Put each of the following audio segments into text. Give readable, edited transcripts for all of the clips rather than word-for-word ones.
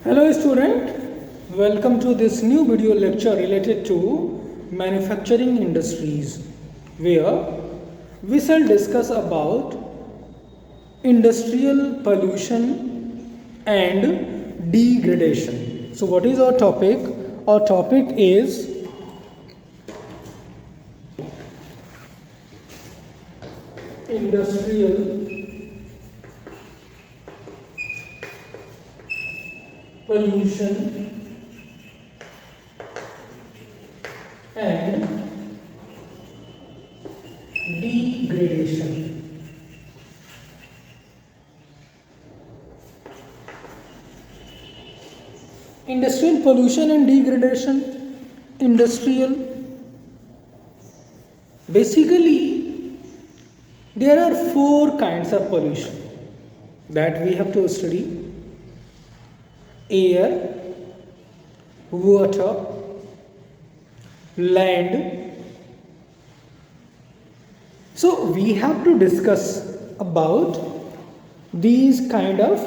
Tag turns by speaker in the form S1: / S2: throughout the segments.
S1: Hello student, welcome to this new video lecture related to manufacturing industries where we shall discuss about industrial pollution and degradation. So what is our topic? Our topic is industrial pollution and degradation. Industrial pollution and degradation. Industrial. Basically, there are four kinds of pollution that we have to study: air, water, land. So we have to discuss about these kind of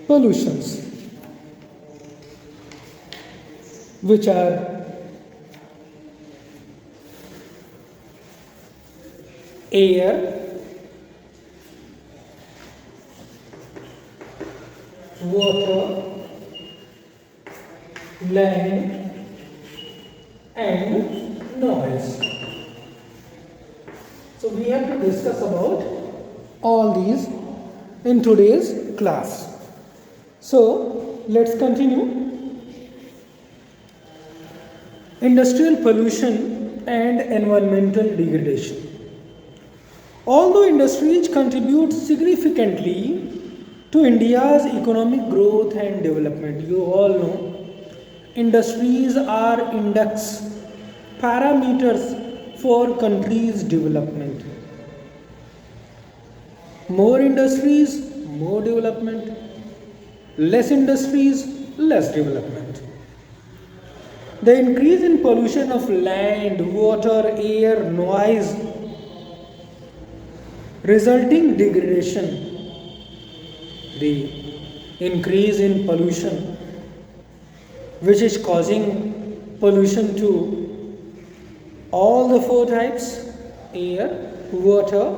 S1: pollutions, which are air, water, land, and noise. So we have to discuss about all these in today's class. So let's continue. Industrial pollution and environmental degradation. Although industries contribute significantly to India's economic growth and development, you all know industries are index parameters for countries' development. More industries, more development. Less industries, less development. The increase in pollution of land, water, air, noise, resulting degradation. The increase in pollution, which is causing pollution to all the four types: air, water,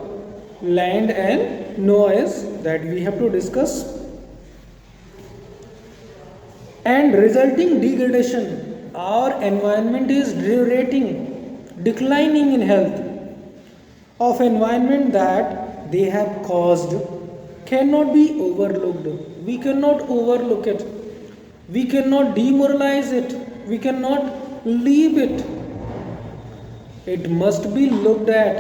S1: land, and noise, that we have to discuss. And resulting degradation, our environment is deteriorating, declining in health of environment that they have caused cannot be overlooked. We cannot overlook it. We cannot demoralize it. We cannot leave it. It must be looked at.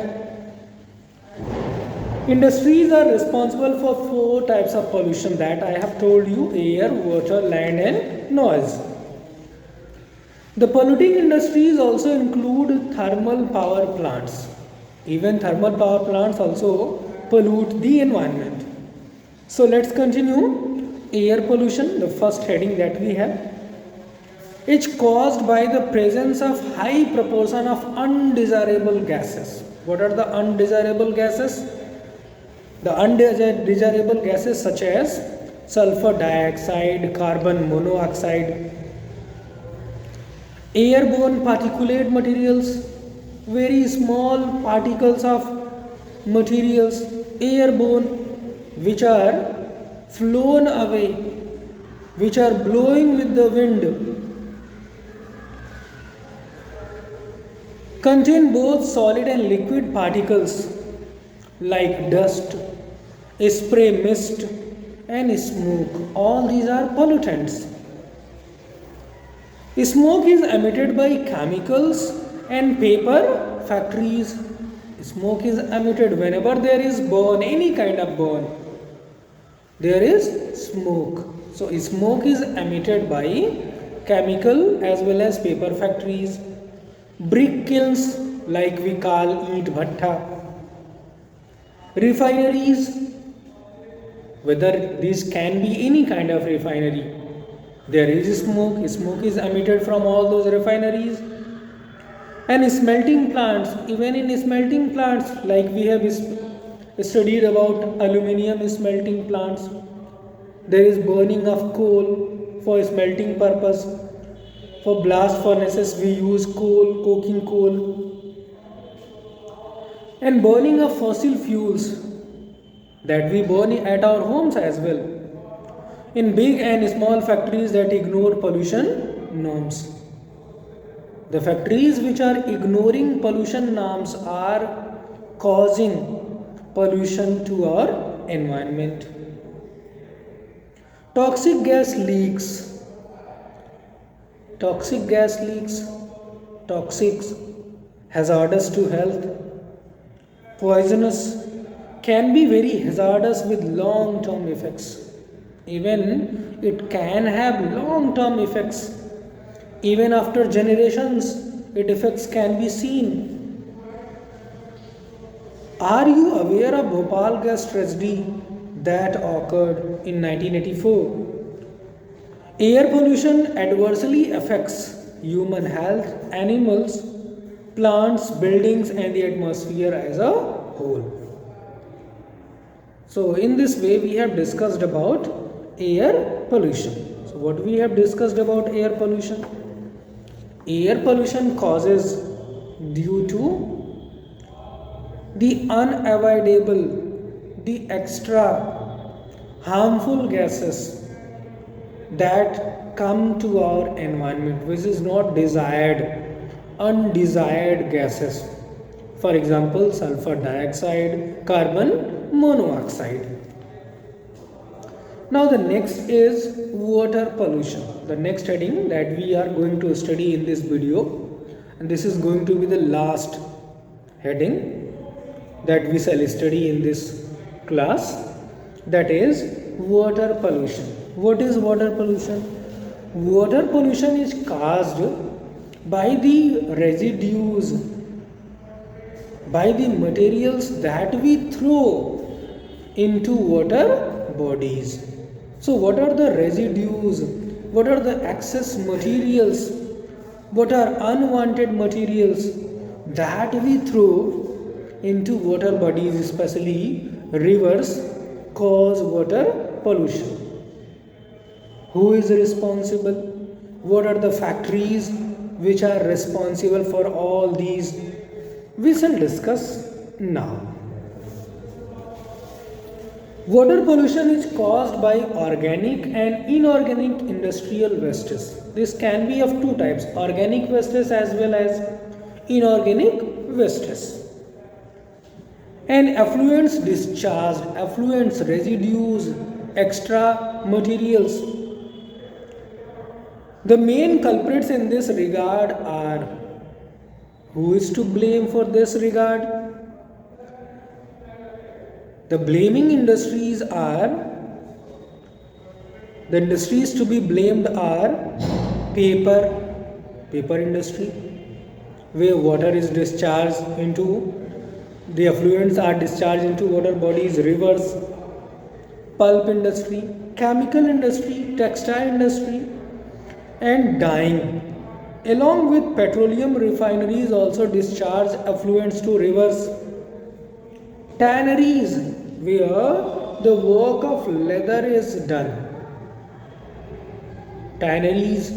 S1: Industries are responsible for four types of pollution that I have told you: air, water, land, and noise. The polluting industries also include thermal power plants. Even thermal power plants also pollute the environment. So let's continue. Air pollution, the first heading that we have. It's caused by the presence of high proportion of undesirable gases. What are the undesirable gases? The undesirable gases such as sulfur dioxide, carbon monoxide, airborne particulate materials, very small particles of materials, airborne, which are flown away, which are blowing with the wind, contain both solid and liquid particles like dust, spray mist, and smoke. All these are pollutants. Smoke is emitted by chemicals and paper factories. Smoke is emitted whenever there is burn, any kind of burn, there is smoke. So smoke is emitted by chemical as well as paper factories, brick kilns like we call eat bhatta, refineries, whether this can be any kind of refinery, there is smoke. Smoke is emitted from all those refineries. And smelting plants, even in smelting plants, like we have studied about aluminium smelting plants, There is burning of coal for smelting purpose. For blast furnaces we use coal, coking coal. And burning of fossil fuels that we burn at our homes as well. In big and small factories that ignore pollution norms. The factories which are ignoring pollution norms are causing pollution to our environment. Toxic gas leaks. Toxic gas leaks, toxic, hazardous to health, poisonous, can be very hazardous with long-term effects. Even it can have long-term effects. Even after generations, its effects can be seen. Are you aware of Bhopal gas tragedy that occurred in 1984? Air pollution adversely affects human health, animals, plants, buildings, and the atmosphere as a whole. So, in this way, we have discussed about air pollution. So, what we have discussed about air pollution? Air pollution causes due to the unavoidable, the extra harmful gases that come to our environment, which is not desired, undesired gases. For example, sulfur dioxide, carbon monoxide. Now the next is water pollution. The next heading that we are going to study in this video, and this is going to be the last heading that we shall study in this class, that is water pollution. What is water pollution? Water pollution is caused by the residues, by the materials that we throw into water bodies. So what are the residues? What are the excess materials? What are unwanted materials that we throw into water bodies, especially rivers, cause water pollution? Who is responsible? What are the factories which are responsible for all these? We shall discuss now. Water pollution is caused by organic and inorganic industrial wastes. This can be of two types, organic wastes as well as inorganic wastes. And effluents discharged, effluents, residues, extra materials. The main culprits in this regard are, who is to blame for this regard? The blaming industries are, the industries to be blamed are paper industry, where water is discharged into, the effluents are discharged into water bodies, rivers. Pulp industry, chemical industry, textile industry, and dyeing. Along with petroleum refineries also discharge effluents to rivers. Tanneries, where the work of leather is done. Tanneries,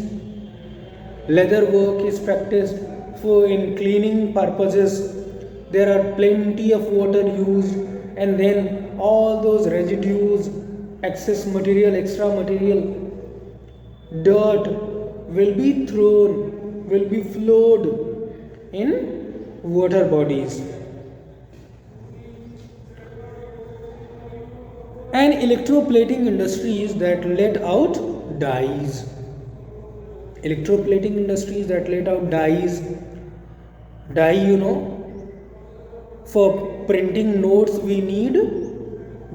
S1: leather work is practiced for in cleaning purposes. There are plenty of water used, and then all those residues, excess material, extra material, dirt will be thrown, will be flowed in water bodies. And electroplating industries that let out dyes. Electroplating industries that let out dyes. Dye, for printing notes we need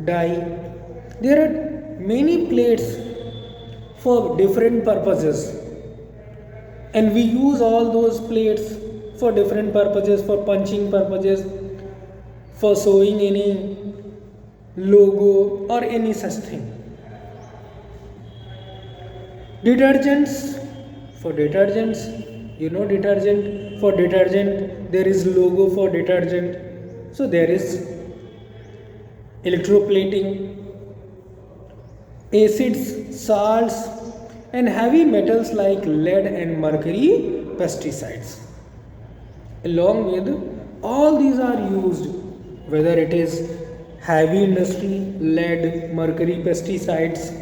S1: dye. There are many plates for different purposes, and we use all those plates for different purposes, for punching purposes, for sewing any logo or any such thing. Detergents, for detergents, detergent, for detergent there is logo for detergent, so there is electroplating. acids, salts, and heavy metals like lead and mercury pesticides. Along with all these are used, whether it is heavy industry, lead, mercury pesticides,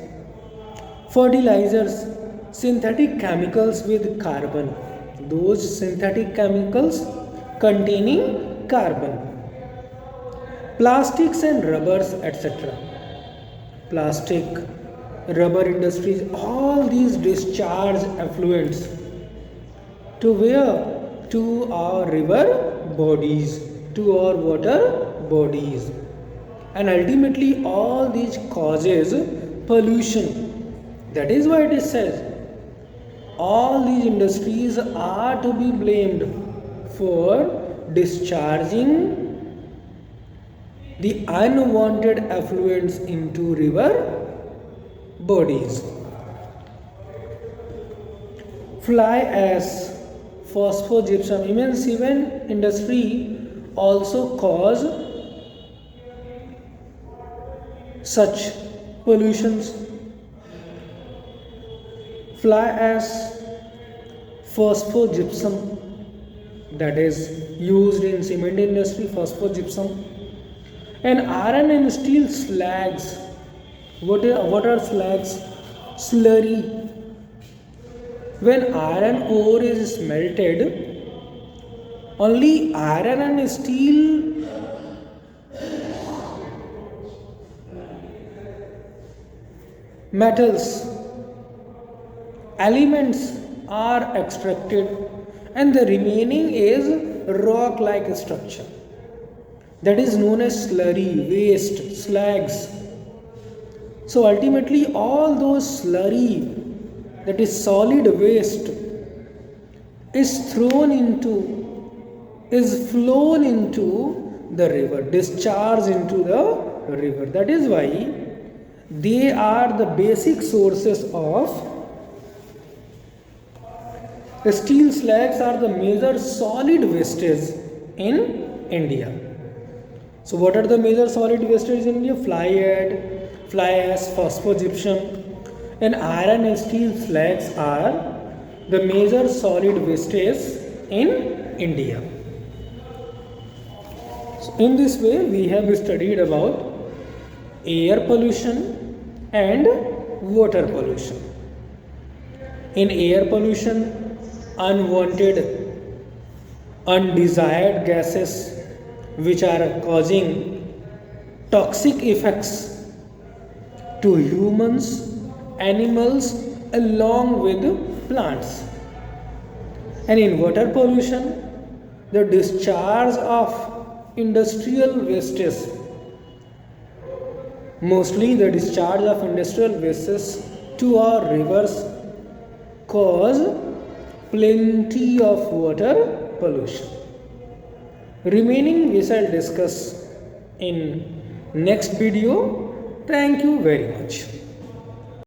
S1: fertilizers, synthetic chemicals with carbon, those synthetic chemicals containing carbon, plastics and rubbers, etc. Plastic, rubber industries, all these discharge effluents to where? To our river bodies, to our water bodies. And ultimately all these causes pollution. That is why it says all these industries are to be blamed for discharging the unwanted effluents into river bodies. Fly ash, phosphogypsum, even cement industry also cause such pollutions. Fly ash, phosphogypsum, that is used in cement industry, phosphogypsum, and iron and steel slags. What are slags? Slurry. When iron ore is smelted, only iron and steel metals, elements are extracted, and the remaining is rock like structure. That is known as slurry, waste, slags. So ultimately all those slurry, that is solid waste, is flown into the river, discharged into the river. That is why they are the basic sources of steel slags are the major solid wastage in India. So what are the major solid wastage in India? Fly ash, phosphogypsum, and iron and steel slags are the major solid wastage in India. So in this way we have studied about air pollution and water pollution. In air pollution, unwanted, undesired gases which are causing toxic effects to humans, animals, along with plants. And in water pollution, the discharge of industrial wastes, mostly the discharge of industrial wastes to our rivers, cause plenty of water pollution. Remaining we shall discuss in next video. Thank you very much.